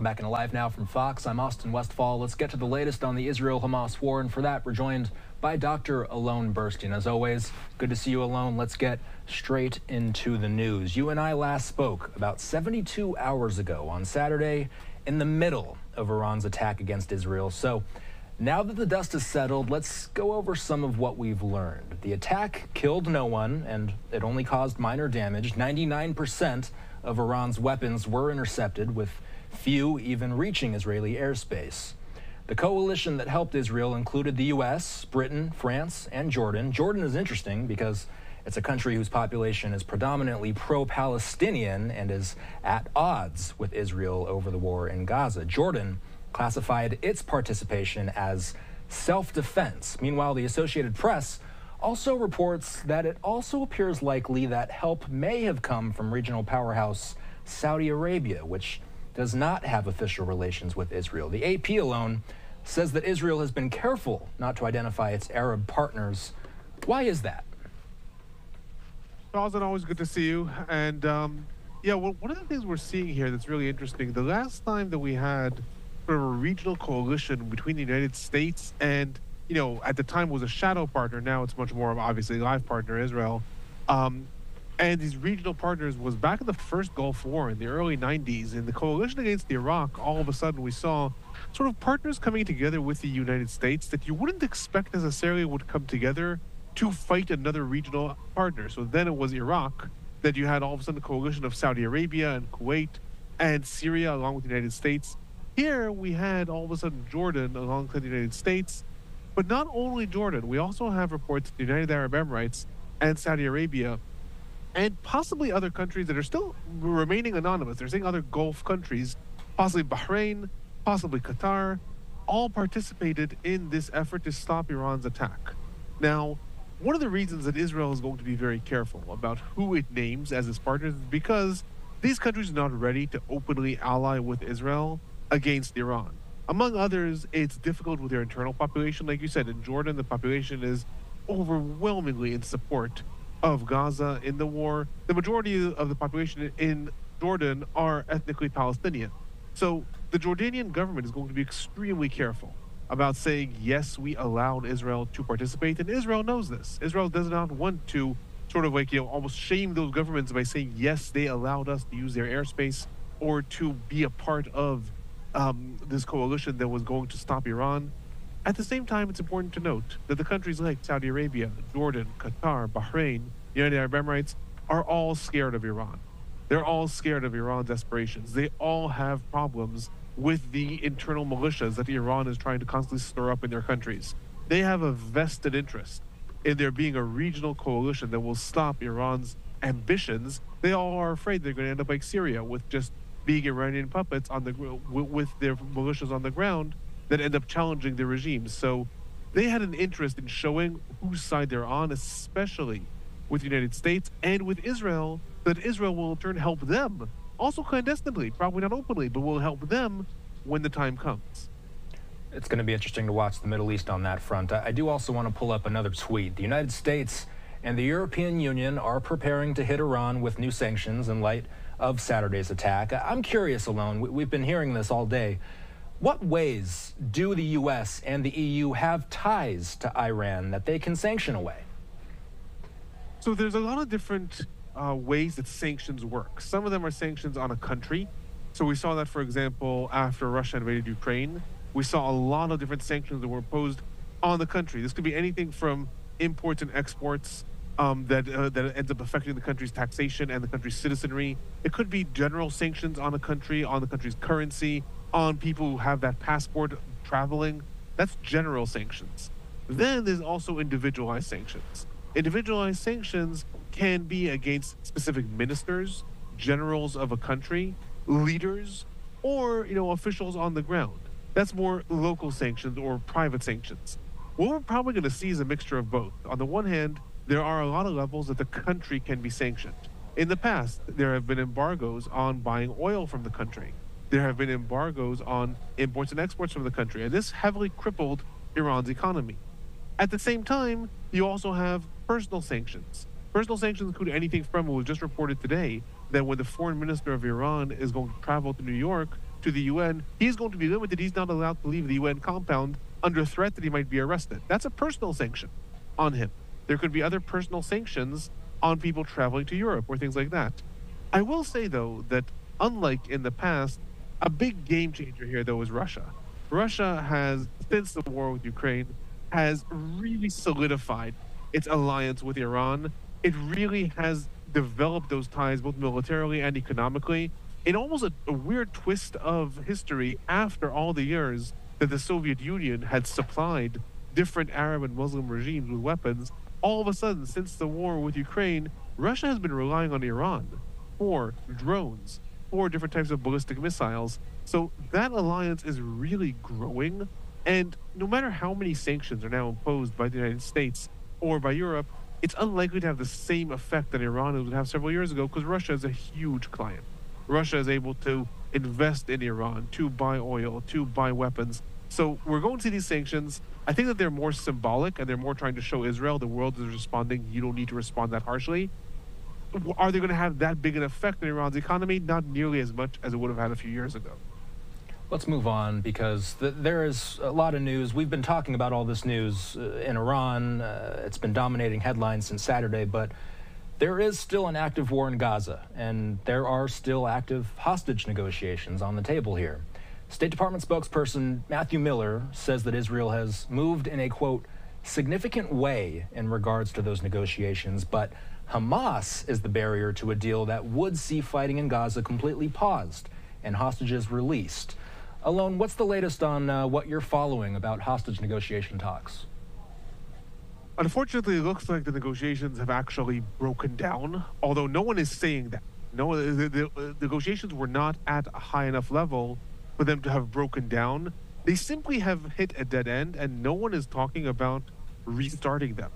back in Live Now from Fox. I'm Austin Westfall. Let's get to the latest on the Israel-Hamas war, and for that, we're joined by Dr. Alon Burstein. As always, good to see you, Alon. Let's get straight into the news. You and I last spoke about 72 hours ago on Saturday in the middle of Iran's attack against Israel. So now that the dust has settled, let's go over some of what we've learned. The attack killed no one, and it only caused minor damage. 99% of Iran's weapons were intercepted, with few even reaching Israeli airspace. The coalition that helped Israel included the U.S., Britain, France, and Jordan. Jordan is interesting because it's a country whose population is predominantly pro-Palestinian and is at odds with Israel over the war in Gaza. Jordan classified its participation as self-defense. Meanwhile, the Associated Press also reports that it also appears likely that help may have come from regional powerhouse Saudi Arabia, which does not have official relations with Israel. The AP alone says that Israel has been careful not to identify its Arab partners. Why is that? Alon, always good to see you. And well, one of the things we're seeing here that's really interesting, the last time that we had sort of a regional coalition between the United States and, at the time was a shadow partner, now it's much more of obviously a live partner, Israel. And these regional partners was back in the first Gulf War in the early 90s. In the coalition against Iraq, all of a sudden we saw sort of partners coming together with the United States that you wouldn't expect necessarily would come together to fight another regional partner. So then it was Iraq that you had all of a sudden a coalition of Saudi Arabia and Kuwait and Syria along with the United States. Here we had all of a sudden Jordan alongside the United States. But not only Jordan, we also have reports that the United Arab Emirates and Saudi Arabia and possibly other countries that are still remaining anonymous. They're saying other Gulf countries, possibly Bahrain, possibly Qatar, all participated in this effort to stop Iran's attack. Now, one of the reasons that Israel is going to be very careful about who it names as its partners is because these countries are not ready to openly ally with Israel against Iran. Among others, it's difficult with their internal population. Like you said, in Jordan, the population is overwhelmingly in support of Gaza in the war. The majority of the population in Jordan are ethnically Palestinian. So the Jordanian government is going to be extremely careful about saying, yes, we allowed Israel to participate, and Israel knows this. Israel does not want to sort of almost shame those governments by saying, yes, they allowed us to use their airspace or to be a part of this coalition that was going to stop Iran. At the same time, it's important to note that the countries like Saudi Arabia, Jordan, Qatar, Bahrain, United Arab Emirates are all scared of Iran. They're all scared of Iran's aspirations. They all have problems with the internal militias that Iran is trying to constantly stir up in their countries. They have a vested interest in there being a regional coalition that will stop Iran's ambitions. They all are afraid they're going to end up like Syria, with just being Iranian puppets on the with their militias on the ground that end up challenging the regime. So they had an interest in showing whose side they're on, especially with the United States and with Israel, that Israel will in turn help them, also clandestinely, probably not openly, but will help them when the time comes. It's going to be interesting to watch the Middle East on that front. I do also want to pull up another tweet. The United States and the European Union are preparing to hit Iran with new sanctions in light of Saturday's attack. I'm curious, Alon, we've been hearing this all day. What ways do the U.S. and the EU have ties to Iran that they can sanction away? So there's a lot of different ways that sanctions work. Some of them are sanctions on a country. So we saw that, for example, after Russia invaded Ukraine. We saw a lot of different sanctions that were imposed on the country. This could be anything from imports and exports that ends up affecting the country's taxation and the country's citizenry. It could be general sanctions on a country, on the country's currency, on people who have that passport traveling. That's general sanctions. Then there's also individualized sanctions. Individualized sanctions can be against specific ministers, generals of a country, leaders, or officials on the ground. That's more local sanctions or private sanctions. What we're probably going to see is a mixture of both. On the one hand, there are a lot of levels that the country can be sanctioned. In the past, there have been embargoes on buying oil from the country. There have been embargoes on imports and exports from the country, and this heavily crippled Iran's economy. At the same time, you also have personal sanctions. Personal sanctions include anything from what was just reported today, that when the foreign minister of Iran is going to travel to New York to the UN, he's going to be limited. He's not allowed to leave the UN compound under threat that he might be arrested. That's a personal sanction on him. There could be other personal sanctions on people traveling to Europe or things like that. I will say, though, that unlike in the past, a big game changer here, though, is Russia. Russia has, since the war with Ukraine, has really solidified its alliance with Iran. It really has developed those ties both militarily and economically in almost a weird twist of history after all the years that the Soviet Union had supplied different Arab and Muslim regimes with weapons. All of a sudden, since the war with Ukraine, Russia has been relying on Iran for drones, for different types of ballistic missiles. So that alliance is really growing. And no matter how many sanctions are now imposed by the United States or by Europe, it's unlikely to have the same effect that Iran would have several years ago because Russia is a huge client. Russia is able to invest in Iran, to buy oil, to buy weapons. So we're going to see these sanctions. I think that they're more symbolic and they're more trying to show Israel the world is responding. You don't need to respond that harshly. Are they going to have that big an effect on Iran's economy? Not nearly as much as it would have had a few years ago. Let's move on because there is a lot of news. We've been talking about all this news in Iran. It's been dominating headlines since Saturday, but there is still an active war in Gaza, and there are still active hostage negotiations on the table here. State Department spokesperson Matthew Miller says that Israel has moved in a, quote, significant way in regards to those negotiations, but Hamas is the barrier to a deal that would see fighting in Gaza completely paused and hostages released. Alon, what's the latest on what you're following about hostage negotiation talks? Unfortunately, it looks like the negotiations have actually broken down, although no one is saying that. No, the negotiations were not at a high enough level for them to have broken down. They simply have hit a dead end, and no one is talking about restarting them.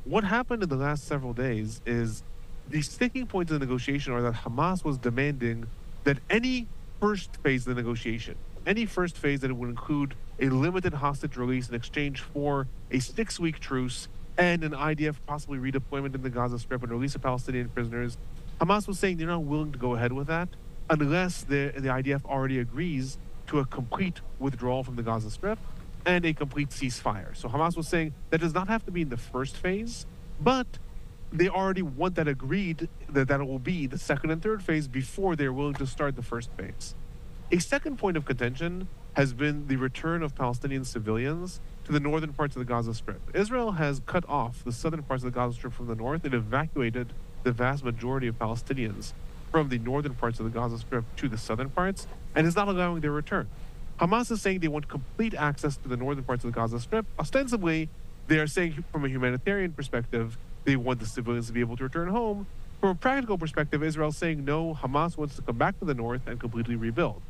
What happened in the last several days is the sticking points of the negotiation are that Hamas was demanding that any first phase of the negotiation, any first phase that it would include a limited hostage release in exchange for a 6-week truce and an IDF possibly redeployment in the Gaza Strip and release of Palestinian prisoners. Hamas was saying they're not willing to go ahead with that unless the IDF already agrees to a complete withdrawal from the Gaza Strip and a complete ceasefire. So Hamas was saying that does not have to be in the first phase, but they already want that agreed that it will be the second and third phase before they're willing to start the first phase. A second point of contention has been the return of Palestinian civilians to the northern parts of the Gaza Strip. Israel has cut off the southern parts of the Gaza Strip from the north and evacuated the vast majority of Palestinians from the northern parts of the Gaza Strip to the southern parts and is not allowing their return. Hamas is saying they want complete access to the northern parts of the Gaza Strip. Ostensibly, they are saying from a humanitarian perspective, they want the civilians to be able to return home. From a practical perspective, Israel is saying no, Hamas wants to come back to the north and completely rebuild.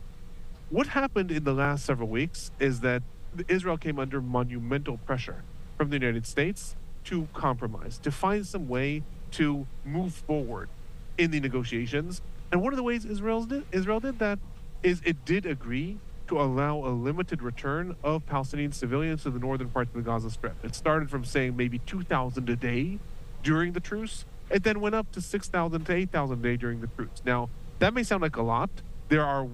What happened in the last several weeks is that Israel came under monumental pressure from the United States to compromise, to find some way to move forward in the negotiations. And one of the ways Israel did that is it did agree to allow a limited return of Palestinian civilians to the northern parts of the Gaza Strip. It started from saying maybe 2,000 a day during the truce. It then went up to 6,000 to 8,000 a day during the truce. Now, that may sound like a lot. There are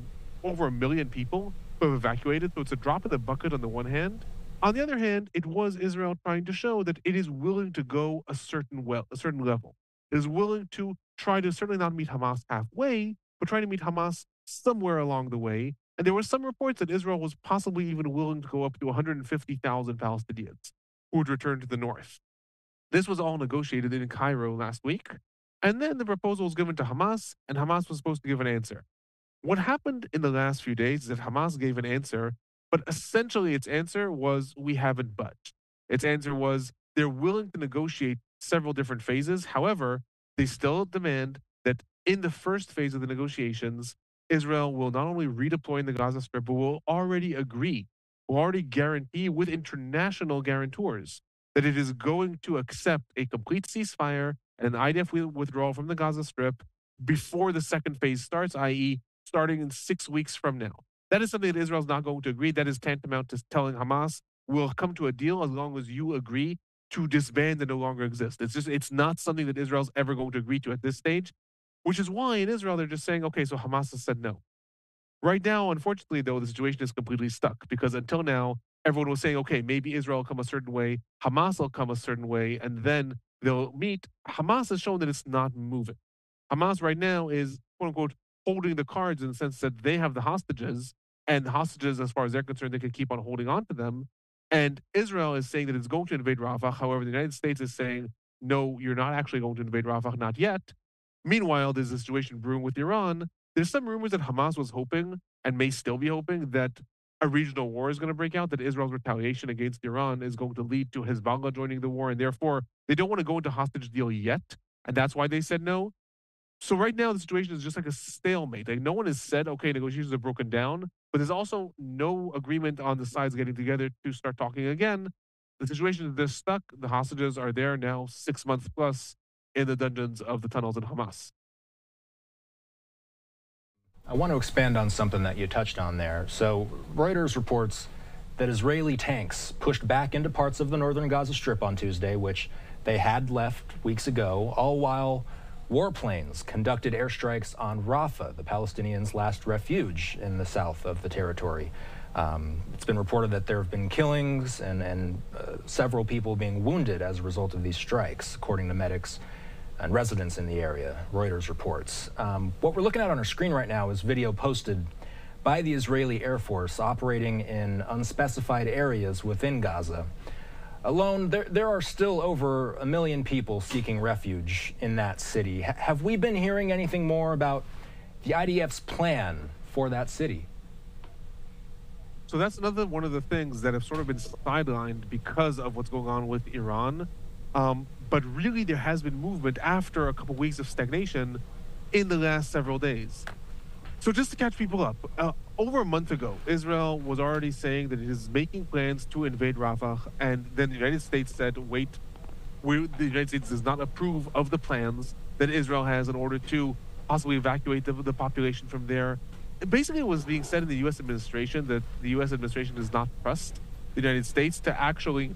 over 1 million people who have evacuated, so it's a drop in the bucket on the one hand. On the other hand, it was Israel trying to show that it is willing to go a certain level. It is willing to try to certainly not meet Hamas halfway, but try to meet Hamas somewhere along the way. And there were some reports that Israel was possibly even willing to go up to 150,000 Palestinians who would return to the north. This was all negotiated in Cairo last week. And then the proposal was given to Hamas, and Hamas was supposed to give an answer. What happened in the last few days is that Hamas gave an answer, but essentially its answer was, we haven't budged. Its answer was, they're willing to negotiate several different phases. However, they still demand that in the first phase of the negotiations, Israel will not only redeploy in the Gaza Strip, but will already guarantee with international guarantors that it is going to accept a complete ceasefire and an IDF withdrawal from the Gaza Strip before the second phase starts, i.e., starting in 6 weeks from now. That is something that Israel is not going to agree. That is tantamount to telling Hamas, we'll come to a deal as long as you agree to disband and no longer exist. It's not something that Israel's ever going to agree to at this stage, which is why in Israel they're just saying, okay, so Hamas has said no. Right now, unfortunately, though, the situation is completely stuck because until now, everyone was saying, okay, maybe Israel will come a certain way, Hamas will come a certain way, and then they'll meet. Hamas has shown that it's not moving. Hamas right now is, quote unquote, holding the cards in the sense that they have the hostages, and the hostages, as far as they're concerned, they can keep on holding on to them. And Israel is saying that it's going to invade Rafah. However, the United States is saying, no, you're not actually going to invade Rafah, not yet. Meanwhile, there's a situation brewing with Iran. There's some rumors that Hamas was hoping, and may still be hoping, that a regional war is going to break out, that Israel's retaliation against Iran is going to lead to Hezbollah joining the war, and therefore they don't want to go into hostage deal yet, and that's why they said no. So right now the situation is just like a stalemate. Like no one has said, okay, negotiations are broken down, but there's also no agreement on the sides getting together to start talking again. The situation is they're stuck. The hostages are there now 6 months plus in the dungeons of the tunnels in Hamas. I want to expand on something that you touched on there. So Reuters reports that Israeli tanks pushed back into parts of the northern Gaza Strip on Tuesday, which they had left weeks ago, all while warplanes conducted airstrikes on Rafah, the Palestinians' last refuge in the south of the territory. It's been reported that there have been killings and several people being wounded as a result of these strikes, according to medics and residents in the area, Reuters reports. What we're looking at on our screen right now is video posted by the Israeli Air Force operating in unspecified areas within Gaza. Alone, there are still over 1 million people seeking refuge in that city. Have we been hearing anything more about the IDF's plan for that city? So that's another one of the things that have sort of been sidelined because of what's going on with Iran. But really, there has been movement after a couple weeks of stagnation in the last several days. So just to catch people up, over a month ago, Israel was already saying that it is making plans to invade Rafah, and then the United States said, wait, the United States does not approve of the plans that Israel has in order to possibly evacuate the population from there. Basically, it was being said in the U.S. administration that the U.S. administration does not trust the United States to actually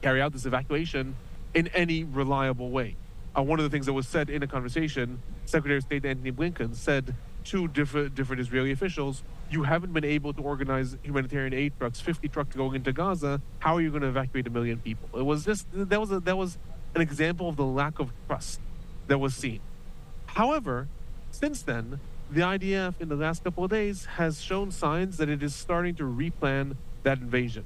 carry out this evacuation in any reliable way. One of the things that was said in a conversation, Secretary of State Antony Blinken said to different Israeli officials, you haven't been able to organize humanitarian aid trucks, 50 trucks going into Gaza. How are you going to evacuate 1 million people? It was just, that was an example of the lack of trust that was seen. However, since then, the IDF in the last couple of days has shown signs that it is starting to replan that invasion.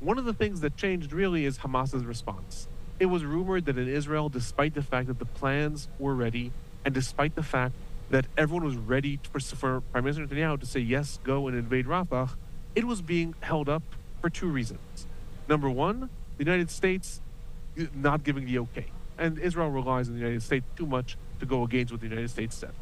One of the things that changed really is Hamas's response. It was rumored that in Israel, despite the fact that the plans were ready, and despite the fact that everyone was ready for Prime Minister Netanyahu to say, yes, go and invade Rafah, it was being held up for two reasons. Number one, the United States not giving the okay. And Israel relies on the United States too much to go against what the United States said.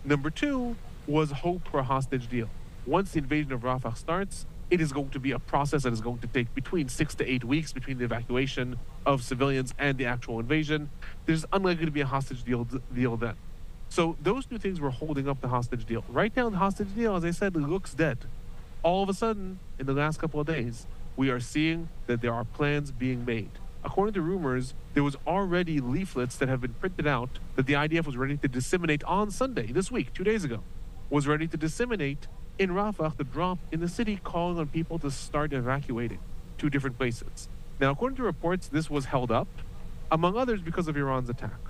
Number two was hope for a hostage deal. Once the invasion of Rafah starts, it is going to be a process that is going to take between 6 to 8 weeks between the evacuation of civilians and the actual invasion. There's unlikely to be a hostage deal then. So those two things were holding up the hostage deal. Right now, the hostage deal, as I said, looks dead. All of a sudden, in the last couple of days, we are seeing that there are plans being made. According to rumors, there was already leaflets that have been printed out that the IDF was ready to disseminate on Sunday, this week, 2 days ago, was ready to disseminate in Rafah, the drop in the city, calling on people to start evacuating to different places. Now, according to reports, this was held up, among others, because of Iran's attack.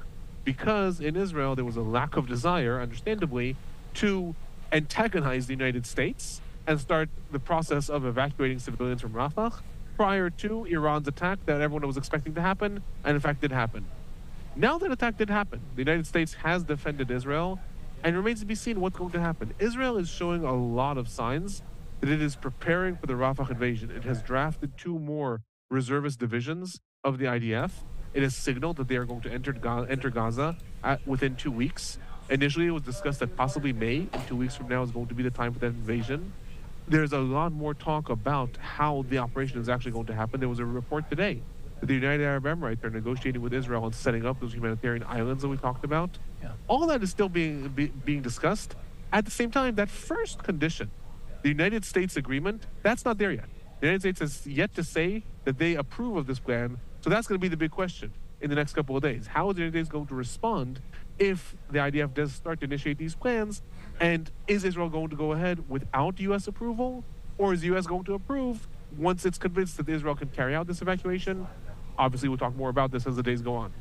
Because in Israel, there was a lack of desire, understandably, to antagonize the United States and start the process of evacuating civilians from Rafah prior to Iran's attack that everyone was expecting to happen, and in fact did happen. Now that attack did happen, the United States has defended Israel, and it remains to be seen what's going to happen. Israel is showing a lot of signs that it is preparing for the Rafah invasion. It has drafted 2 more reservist divisions of the IDF. It has signaled that they are going to enter Gaza within 2 weeks. Initially, it was discussed that possibly May, in 2 weeks from now, is going to be the time for that invasion. There's a lot more talk about how the operation is actually going to happen. There was a report today that the United Arab Emirates are negotiating with Israel and setting up those humanitarian islands that we talked about. Yeah. All that is still being discussed. At the same time, that first condition, the United States agreement, that's not there yet. The United States has yet to say that they approve of this plan. So that's going to be the big question. in the next couple of days. How is the United States going to respond if the IDF does start to initiate these plans? And is Israel going to go ahead without U.S. approval? Or is the U.S. going to approve once it's convinced that Israel can carry out this evacuation? Obviously, we'll talk more about this as the days go on.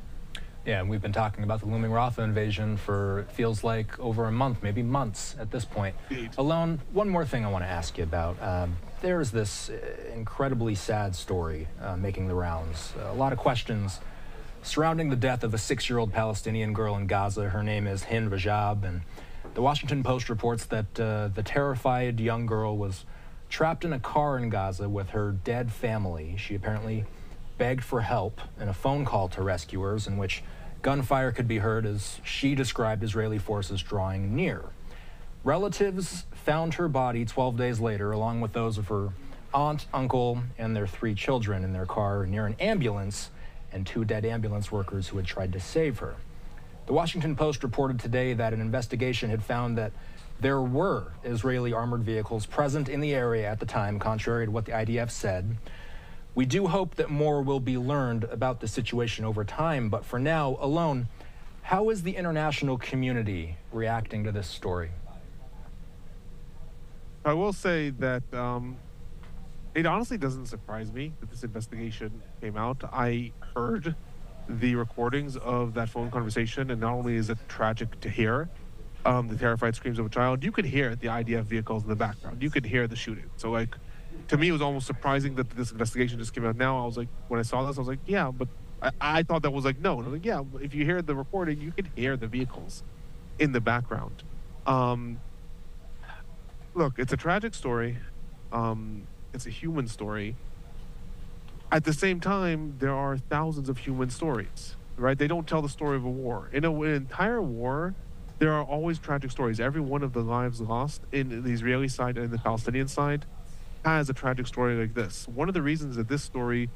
Yeah, and we've been talking about the looming Rafah invasion for, it feels like, over a month, maybe months at this point. Indeed. Alon, one more thing I want to ask you about. There's this incredibly sad story making the rounds. A lot of questions surrounding the death of a 6-year-old Palestinian girl in Gaza. Her name is Hind Rajab, and the Washington Post reports that the terrified young girl was trapped in a car in Gaza with her dead family. She apparently begged for help in a phone call to rescuers in which gunfire could be heard as she described Israeli forces drawing near. Relatives found her body 12 days later, along with those of her aunt, uncle, and their 3 children in their car near an ambulance and 2 dead ambulance workers who had tried to save her. The Washington Post reported today that an investigation had found that there were Israeli armored vehicles present in the area at the time, contrary to what the IDF said. We do hope that more will be learned about the situation over time, but for now, Alon, how is the international community reacting to this story? I will say that it honestly doesn't surprise me that this investigation came out. I heard the recordings of that phone conversation, and not only is it tragic to hear the terrified screams of a child, you could hear the IDF vehicles in the background. You could hear the shooting. So, like, to me, it was almost surprising that this investigation just came out now. I was like, when I saw this, I was like, yeah, but I thought that was like, no. And I was like, yeah, if you hear the recording, you can hear the vehicles in the background. Look, it's a tragic story. It's a human story. At the same time, there are thousands of human stories, right? They don't tell the story of a war. In an entire war, there are always tragic stories. Every one of the lives lost in the Israeli side and the Palestinian side has a tragic story like this. One of the reasons that this story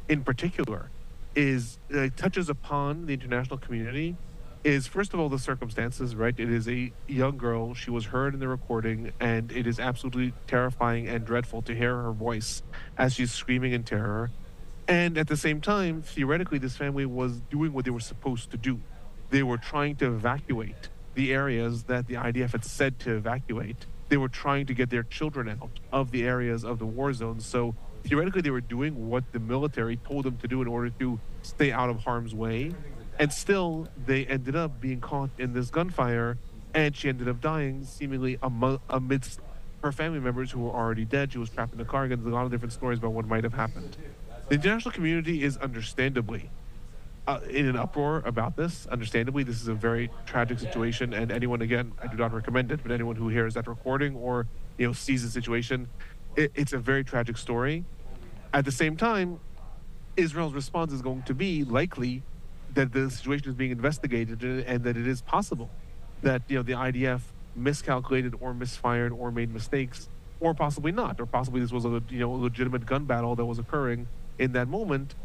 in particular is touches upon the international community is, first of all, the circumstances, right? It is a young girl. She was heard in the recording, and it is absolutely terrifying and dreadful to hear her voice as she's screaming in terror. And at the same time, theoretically, this family was doing what they were supposed to do. They were trying to evacuate the areas that the IDF had said to evacuate. They were trying to get their children out of the areas of the war zones. So theoretically, they were doing what the military told them to do in order to stay out of harm's way. And still, they ended up being caught in this gunfire, and she ended up dying seemingly amidst her family members who were already dead. She was trapped in a car. Again, there's a lot of different stories about what might have happened. The international community is understandably in an uproar about this. Understandably, this is a very tragic situation, and anyone, again, I do not recommend it, but anyone who hears that recording or sees the situation, it's a very tragic story. At the same time, Israel's response is going to be likely that the situation is being investigated and that it is possible that the IDF miscalculated or misfired or made mistakes, or possibly not, or possibly this was a legitimate gun battle that was occurring in that moment.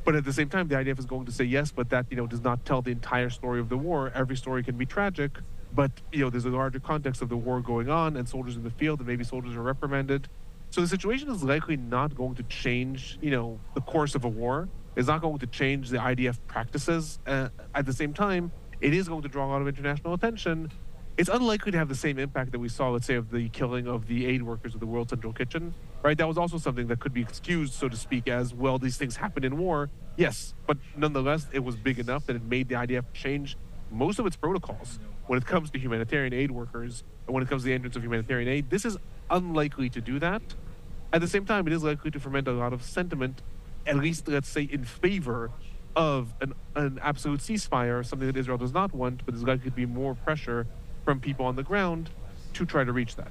But at the same time, the IDF is going to say yes, but that does not tell the entire story of the war. Every story can be tragic, but there's a larger context of the war going on and soldiers in the field, and maybe soldiers are reprimanded. So the situation is likely not going to change the course of a war. It's not going to change the IDF practices. At the same time, it is going to draw a lot of international attention. It's unlikely to have the same impact that we saw, let's say, of the killing of the aid workers of the World Central Kitchen, right? That was also something that could be excused, so to speak, as, well, these things happen in war. Yes, but nonetheless, it was big enough that it made the IDF change most of its protocols when it comes to humanitarian aid workers and when it comes to the entrance of humanitarian aid. This is unlikely to do that. At the same time, it is likely to ferment a lot of sentiment, at least, let's say, in favor of an absolute ceasefire, something that Israel does not want, but there's likely to be more pressure from people on the ground to try to reach that.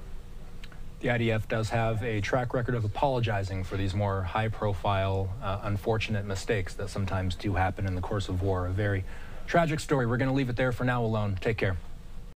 The IDF does have a track record of apologizing for these more high-profile, unfortunate mistakes that sometimes do happen in the course of war. A very tragic story. We're going to leave it there for now, Alon. Take care.